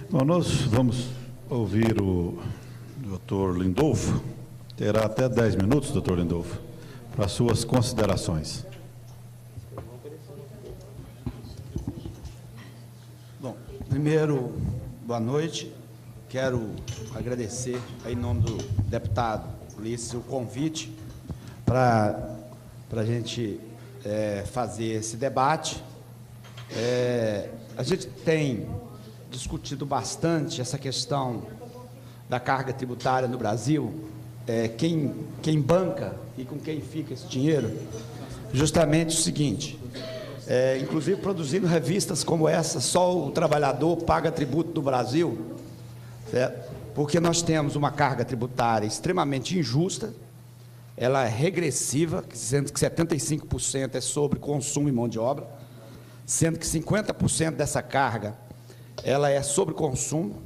Bom, nós vamos ouvir o doutor Lindolfo. Terá até 10 minutos, doutor Lindolfo, para suas considerações. Bom, primeiro, boa noite. Quero agradecer, em nome do deputado Ulisses, o convite para a gente fazer esse debate. A gente tem discutido bastante essa questão da carga tributária no Brasil, quem banca e com quem fica esse dinheiro, justamente o seguinte, inclusive produzindo revistas como essa, Só o Trabalhador Paga Tributo do Brasil, certo? Porque nós temos uma carga tributária extremamente injusta, ela é regressiva, sendo que 75% é sobre consumo e mão de obra, sendo que 50% dessa carga ela é sobre consumo.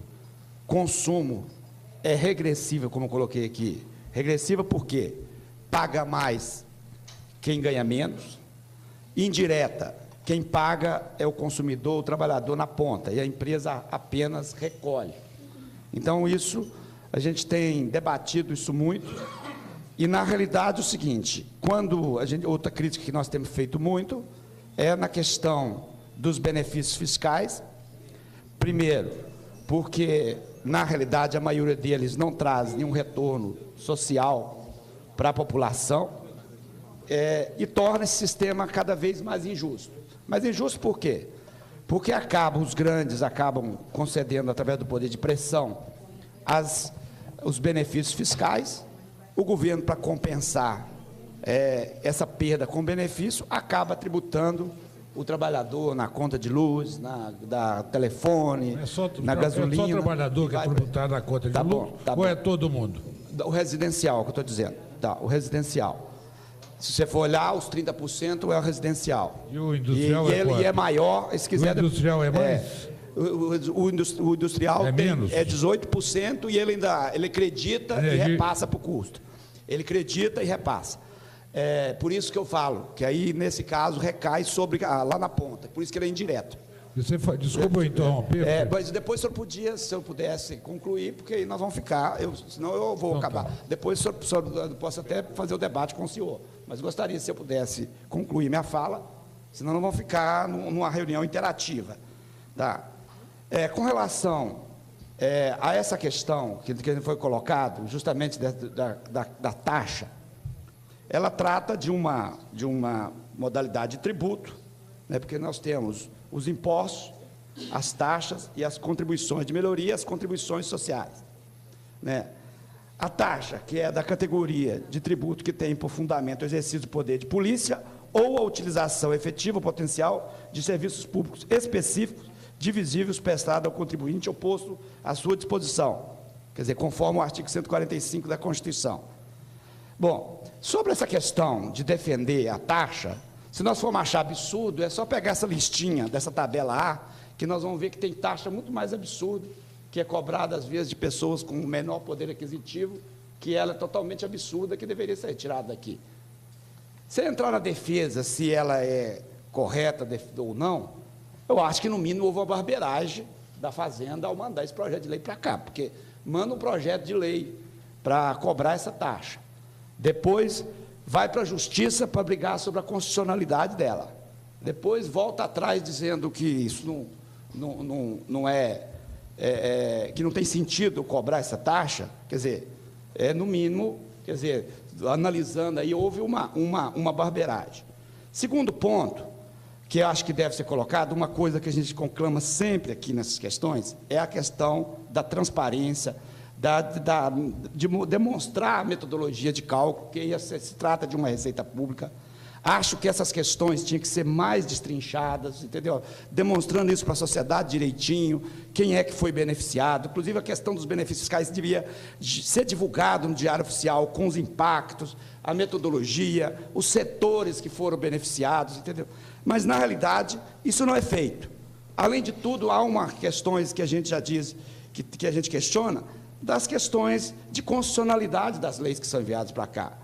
Consumo é regressiva, como eu coloquei aqui. Regressiva porque paga mais quem ganha menos. Indireta, quem paga é o consumidor, o trabalhador na ponta, e a empresa apenas recolhe. Então, isso, a gente tem debatido isso muito, e, na realidade, o seguinte, outra crítica que nós temos feito muito é na questão dos benefícios fiscais. Primeiro, porque, na realidade, a maioria deles não traz nenhum retorno social para a população, e torna esse sistema cada vez mais injusto. Mas injusto por quê? Porque os grandes acabam concedendo, através do poder de pressão, os benefícios fiscais. O governo, para compensar essa perda com benefício, acaba tributando o trabalhador na conta de luz, da telefone, na gasolina. É só o trabalhador que é tributado na conta de luz? Ou é todo mundo? O residencial, que eu estou dizendo. O residencial. Se você for olhar, os 30% é o residencial. E o industrial ele é maior, se quiser... O industrial é mais? O industrial é menos? É 18% e ele acredita e repassa para o custo. Ele acredita e repassa. Por isso que eu falo, que aí, nesse caso, recai sobre lá na ponta. Por isso que ele é indireto. Desculpa eu interromper. Mas depois, se eu pudesse concluir, porque aí nós vamos ficar, senão eu vou acabar. Tá. Depois, eu posso até fazer o debate com o senhor, mas gostaria, se eu pudesse concluir minha fala, senão nós vamos ficar numa reunião interativa. Tá? Com relação a essa questão que foi colocado, justamente da taxa, ela trata de uma modalidade de tributo, né, porque nós temos os impostos, as taxas e as contribuições de melhoria, as contribuições sociais. Né? A taxa, que é da categoria de tributo que tem por fundamento o exercício do poder de polícia ou a utilização efetiva ou potencial de serviços públicos específicos divisíveis prestados ao contribuinte ou posto à sua disposição, quer dizer, conforme o artigo 145 da Constituição. Bom, sobre essa questão de defender a taxa, se nós formos achar absurdo, é só pegar essa listinha dessa tabela A, que nós vamos ver que tem taxa muito mais absurda, que é cobrada, às vezes, de pessoas com menor poder aquisitivo, que ela é totalmente absurda, que deveria ser retirada daqui. Se entrar na defesa, se ela é correta ou não, eu acho que, no mínimo, houve uma barbeiragem da Fazenda ao mandar esse projeto de lei para cá, porque manda um projeto de lei para cobrar essa taxa. Depois vai para a Justiça para brigar sobre a constitucionalidade dela. Depois volta atrás dizendo que isso não que não tem sentido cobrar essa taxa. Quer dizer, no mínimo, analisando aí, houve uma barbeiragem. Segundo ponto, que eu acho que deve ser colocado, uma coisa que a gente conclama sempre aqui nessas questões, é a questão da transparência, de demonstrar a metodologia de cálculo, que se trata de uma receita pública. Acho que essas questões tinham que ser mais destrinchadas, entendeu? Demonstrando isso para a sociedade direitinho, quem é que foi beneficiado. Inclusive, a questão dos benefícios fiscais devia ser divulgado no Diário Oficial, com os impactos, a metodologia, os setores que foram beneficiados, entendeu? Mas, na realidade, isso não é feito. Além de tudo, há umas questões que a gente já diz, que a gente questiona, das questões de constitucionalidade das leis que são enviadas para cá.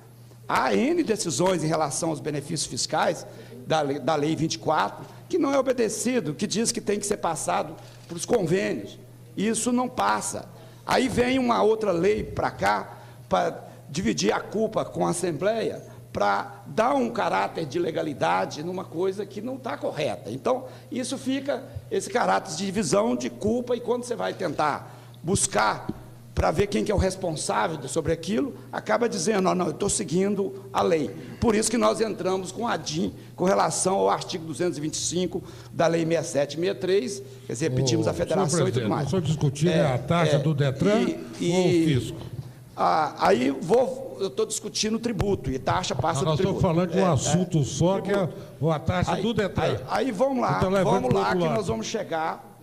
Há N decisões em relação aos benefícios fiscais da Lei 24, que não é obedecido, que diz que tem que ser passado para os convênios. Isso não passa. Aí vem uma outra lei para cá, para dividir a culpa com a Assembleia, para dar um caráter de legalidade numa coisa que não está correta. Então, isso fica, esse caráter de divisão de culpa, e quando você vai tentar buscar para ver quem que é o responsável sobre aquilo, acaba dizendo, não, eu estou seguindo a lei. Por isso que nós entramos com a DIN, com relação ao artigo 225 da Lei 6763, quer dizer, pedimos à Federação e tudo mais. O senhor discutir a taxa do DETRAN ou o fisco? Aí eu estou discutindo o tributo, e taxa passa do tributo. Nós estamos falando de um assunto só, que é a taxa do DETRAN. Aí vamos lá, que nós vamos chegar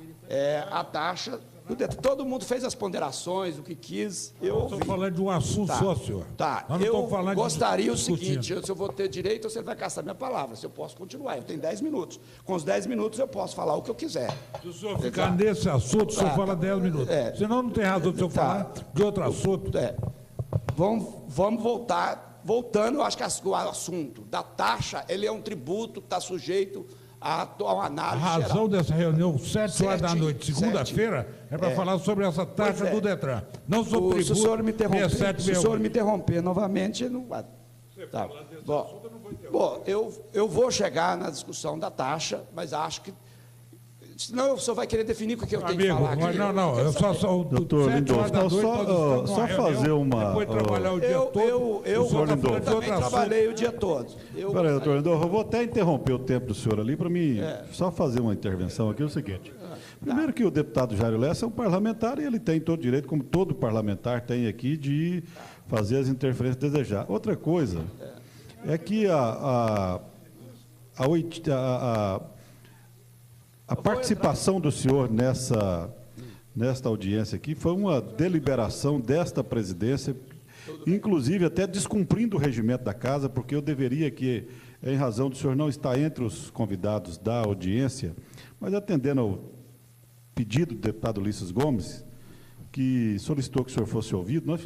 à taxa do DETRAN. Todo mundo fez as ponderações, o que quis. Eu estou falando de um assunto só, senhor. Tá, eu gostaria o seguinte, se eu vou ter direito, você vai caçar minha palavra, se eu posso continuar, eu tenho 10 minutos. Com os 10 minutos eu posso falar o que eu quiser. Se o senhor ficar nesse assunto, o senhor fala 10 minutos. Senão não tem razão de o senhor falar de outro assunto. Vamos voltando, eu acho que o assunto da taxa, ele é um tributo que está sujeito a uma análise geral. A razão dessa reunião, 7 horas da noite, segunda-feira, é para falar sobre essa taxa do DETRAN. Não sobre o tributo. Se o senhor me interromper novamente, não vai. Tá. Bom, eu vou chegar na discussão da taxa, mas acho que senão o senhor vai querer definir o que eu tenho que falar aqui. Não, eu só doutor Lindolfo, só fazer uma... Depois trabalhar o dia todo. Eu também trabalhei o dia todo. Espera aí, doutor Lindolfo, eu vou até interromper o tempo do senhor ali para mim só fazer uma intervenção aqui, é o seguinte. Primeiro que o deputado Jairo Lessa é um parlamentar e ele tem todo o direito, como todo parlamentar tem aqui, de fazer as interferências que desejar. Outra coisa é que a participação do senhor nesta audiência aqui foi uma deliberação desta presidência, inclusive até descumprindo o regimento da casa, porque eu deveria que, em razão do senhor não estar entre os convidados da audiência, mas atendendo ao pedido do deputado Ulisses Gomes, que solicitou que o senhor fosse ouvido, nós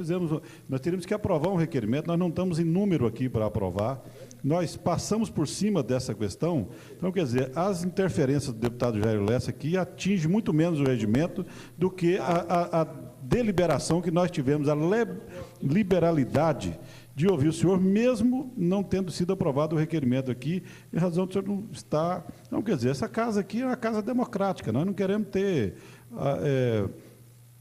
teríamos que aprovar um requerimento, nós não estamos em número aqui para aprovar, nós passamos por cima dessa questão, então, quer dizer, as interferências do deputado Jairo Lessa aqui atingem muito menos o regimento do que a deliberação que nós tivemos, a liberalidade de ouvir o senhor, mesmo não tendo sido aprovado o requerimento aqui, em razão do senhor não estar... Não, quer dizer, essa casa aqui é uma casa democrática, nós não queremos ter...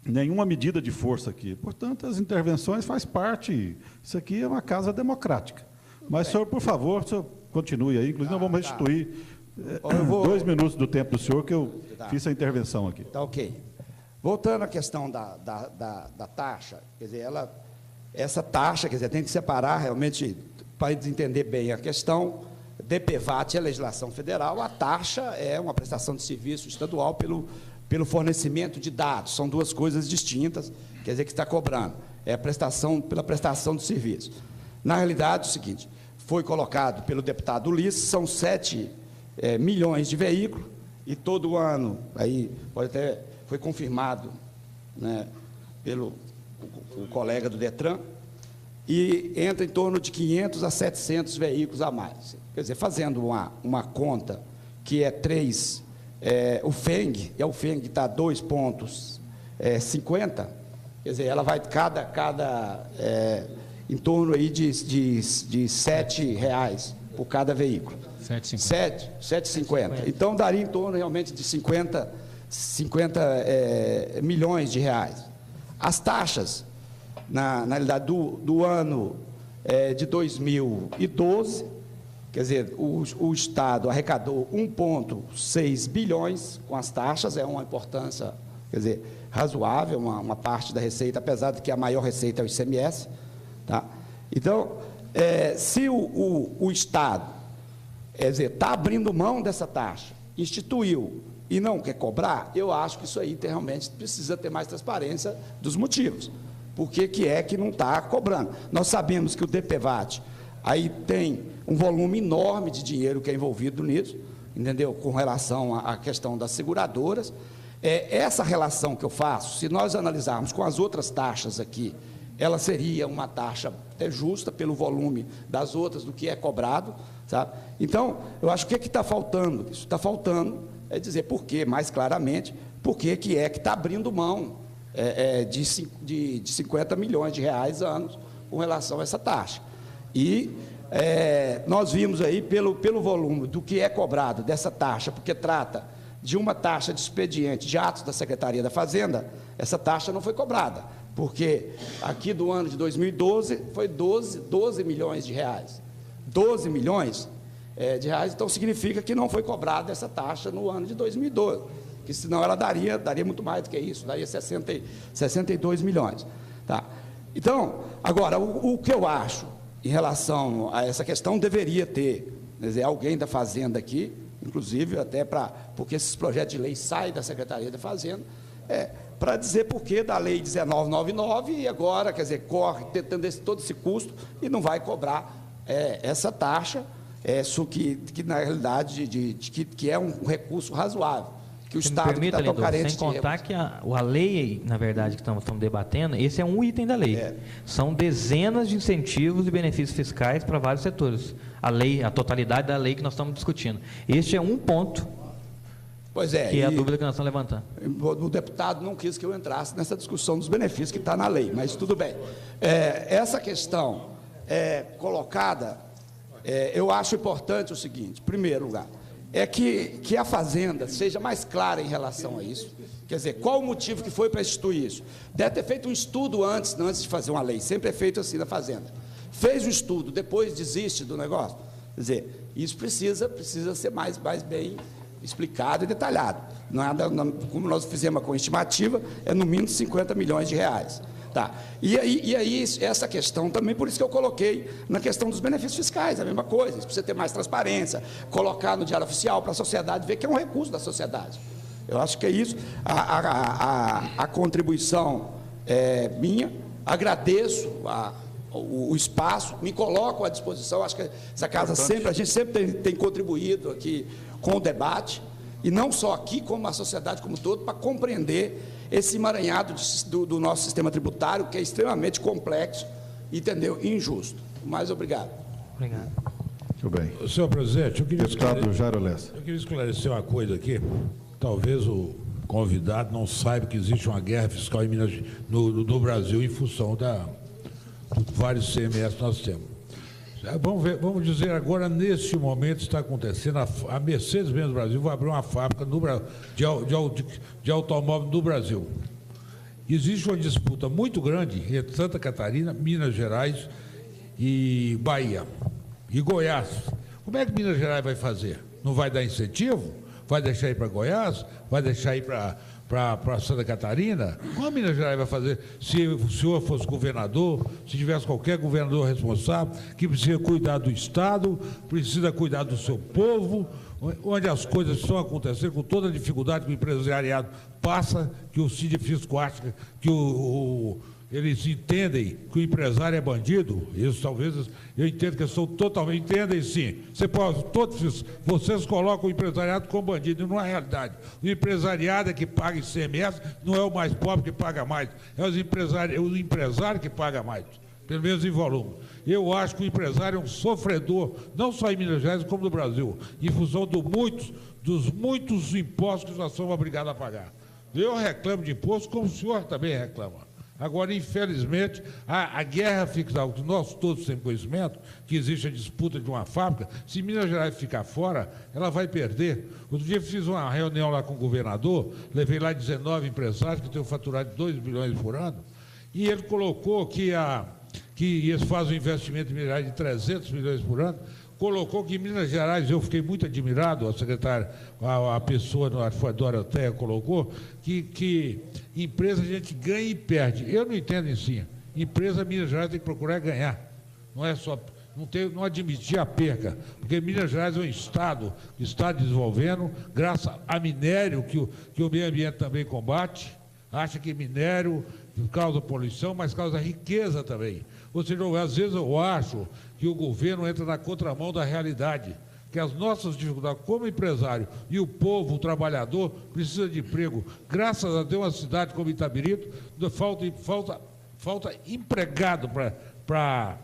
nenhuma medida de força aqui. Portanto, as intervenções faz parte, isso aqui é uma casa democrática. Mas, senhor, por favor, o senhor continue aí, inclusive nós vamos restituir 2 minutos do tempo do senhor, que eu fiz a intervenção aqui. Tá, ok. Voltando à questão da taxa, quer dizer, essa taxa, quer dizer, tem que separar realmente, para entender bem a questão, DPVAT é legislação federal, a taxa é uma prestação de serviço estadual pelo fornecimento de dados, são duas coisas distintas, quer dizer, que está cobrando, pela prestação de serviço. Na realidade, é o seguinte, foi colocado pelo deputado Ulisses, são 7 milhões de veículos, e todo ano, aí foi confirmado, né, pelo o colega do DETRAN, e entra em torno de 500 a 700 veículos a mais. Quer dizer, fazendo uma conta que é 3... o FENG está 2,50, quer dizer, ela vai em torno aí de R$7 por cada veículo. 7,50. Então, daria em torno realmente de 50 milhões de reais. As taxas, na realidade, do ano de 2012, quer dizer, o Estado arrecadou 1,6 bilhões com as taxas, é uma importância, quer dizer, razoável, uma parte da receita, apesar de que a maior receita é o ICMS. Tá? Então, se o Estado, quer dizer, está abrindo mão dessa taxa, instituiu e não quer cobrar, eu acho que isso aí realmente precisa ter mais transparência dos motivos. Por que é que não está cobrando? Nós sabemos que o DPVAT aí tem um volume enorme de dinheiro que é envolvido nisso, entendeu? Com relação à questão das seguradoras. Essa relação que eu faço, se nós analisarmos com as outras taxas aqui, ela seria uma taxa até justa pelo volume das outras do que é cobrado, sabe? Então, eu acho que o que está faltando? Isso está faltando, dizer por quê, mais claramente, por que está abrindo mão de 50 milhões de reais anos com relação a essa taxa. E nós vimos aí, pelo volume do que é cobrado dessa taxa, porque trata de uma taxa de expediente de atos da Secretaria da Fazenda, essa taxa não foi cobrada, porque aqui do ano de 2012 foi 12 milhões de reais. 12 milhões de reais, então significa que não foi cobrada essa taxa no ano de 2012, que senão ela daria muito mais do que isso, daria 62 milhões. Tá? Então, agora, o que eu acho em relação a essa questão, deveria ter, quer dizer, alguém da Fazenda aqui, inclusive até porque esses projetos de lei saem da Secretaria da Fazenda, para dizer por que da Lei 1999 e agora, quer dizer, corre tendo todo esse custo e não vai cobrar essa taxa, que na realidade que é um recurso razoável, que o Estado está tão carente. Sem contar que a lei, na verdade, que estamos debatendo, esse é um item da lei. São dezenas de incentivos e benefícios fiscais para vários setores. A totalidade da lei que nós estamos discutindo. Este é um ponto. Pois é. Que é a dúvida que nós estamos levantando. O deputado não quis que eu entrasse nessa discussão dos benefícios que está na lei, mas tudo bem. Essa questão colocada, eu acho importante o seguinte: em primeiro lugar, que a Fazenda seja mais clara em relação a isso. Quer dizer, qual o motivo que foi para instituir isso? Deve ter feito um estudo antes de fazer uma lei, sempre é feito assim na Fazenda. Fez o estudo, depois desiste do negócio. Quer dizer, isso precisa ser mais bem explicado e detalhado. Como nós fizemos com a estimativa, é no mínimo 50 milhões de reais. Tá. E aí, essa questão também, por isso que eu coloquei na questão dos benefícios fiscais, a mesma coisa, isso precisa ter mais transparência, colocar no Diário Oficial para a sociedade ver que é um recurso da sociedade. Eu acho que é isso, a contribuição minha, agradeço o espaço, me coloco à disposição, acho que essa casa a gente sempre tem contribuído aqui com o debate, e não só aqui, como a sociedade como um todo, para compreender esse emaranhado do nosso sistema tributário, que é extremamente complexo, entendeu? E injusto. Mais obrigado. Obrigado. Muito bem. Senhor presidente, eu queria esclarecer uma coisa aqui. Talvez o convidado não saiba que existe uma guerra fiscal em Minas, no Brasil em função de vários CMS que nós temos. Vamos dizer agora, neste momento está acontecendo, a Mercedes-Benz Brasil vai abrir uma fábrica de automóvel no Brasil. Existe uma disputa muito grande entre Santa Catarina, Minas Gerais e Bahia e Goiás. Como é que Minas Gerais vai fazer? Não vai dar incentivo? Vai deixar ir para Goiás? Vai deixar ir para Santa Catarina? Como a Minas Gerais vai fazer se o senhor fosse governador, se tivesse qualquer governador responsável, que precisa cuidar do Estado, precisa cuidar do seu povo, onde as coisas estão acontecendo com toda a dificuldade que o empresariado passa, que o Sidefisco acha que eles entendem que o empresário é bandido. Isso talvez eu entendo que eles são totalmente, entendem sim. Vocês colocam o empresariado como bandido, e não é a realidade. O empresariado é que paga ICMS, não é o mais pobre que paga mais, é o empresário que paga mais, pelo menos em volume. Eu acho que o empresário é um sofredor, não só em Minas Gerais, como no Brasil, em função dos muitos impostos que nós somos obrigados a pagar. Eu reclamo de imposto, como o senhor também reclama. Agora, infelizmente, a guerra fiscal, que nós todos temos conhecimento, que existe a disputa de uma fábrica, se Minas Gerais ficar fora, ela vai perder. Outro dia eu fiz uma reunião lá com o governador, levei lá 19 empresários que têm um faturado de 2 bilhões por ano, e ele colocou que eles fazem um investimento em Minas Gerais de 300 milhões por ano, colocou que em Minas Gerais, eu fiquei muito admirado, a secretária, a pessoa, a Doroteia colocou, que empresa a gente ganha e perde. Eu não entendo em si. Empresa, Minas Gerais tem que procurar ganhar. Não é só, não admitir a perca, porque Minas Gerais é um estado que está desenvolvendo, graças a minério que o meio ambiente também combate, acha que minério causa poluição, mas causa riqueza também. Ou seja, às vezes eu acho que o governo entra na contramão da realidade, que as nossas dificuldades como empresário e o povo, o trabalhador, precisa de emprego. Graças a Deus, uma cidade como Itabirito, falta empregado para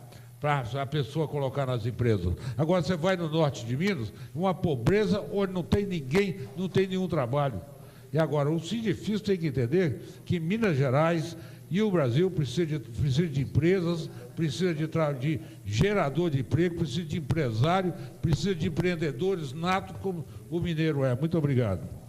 a pessoa colocar nas empresas. Agora, você vai no norte de Minas, uma pobreza onde não tem ninguém, não tem nenhum trabalho. E agora, o difícil tem que entender que Minas Gerais e o Brasil precisa de empresas, precisa de gerador de emprego, precisa de empresário, precisa de empreendedores natos como o mineiro é. Muito obrigado.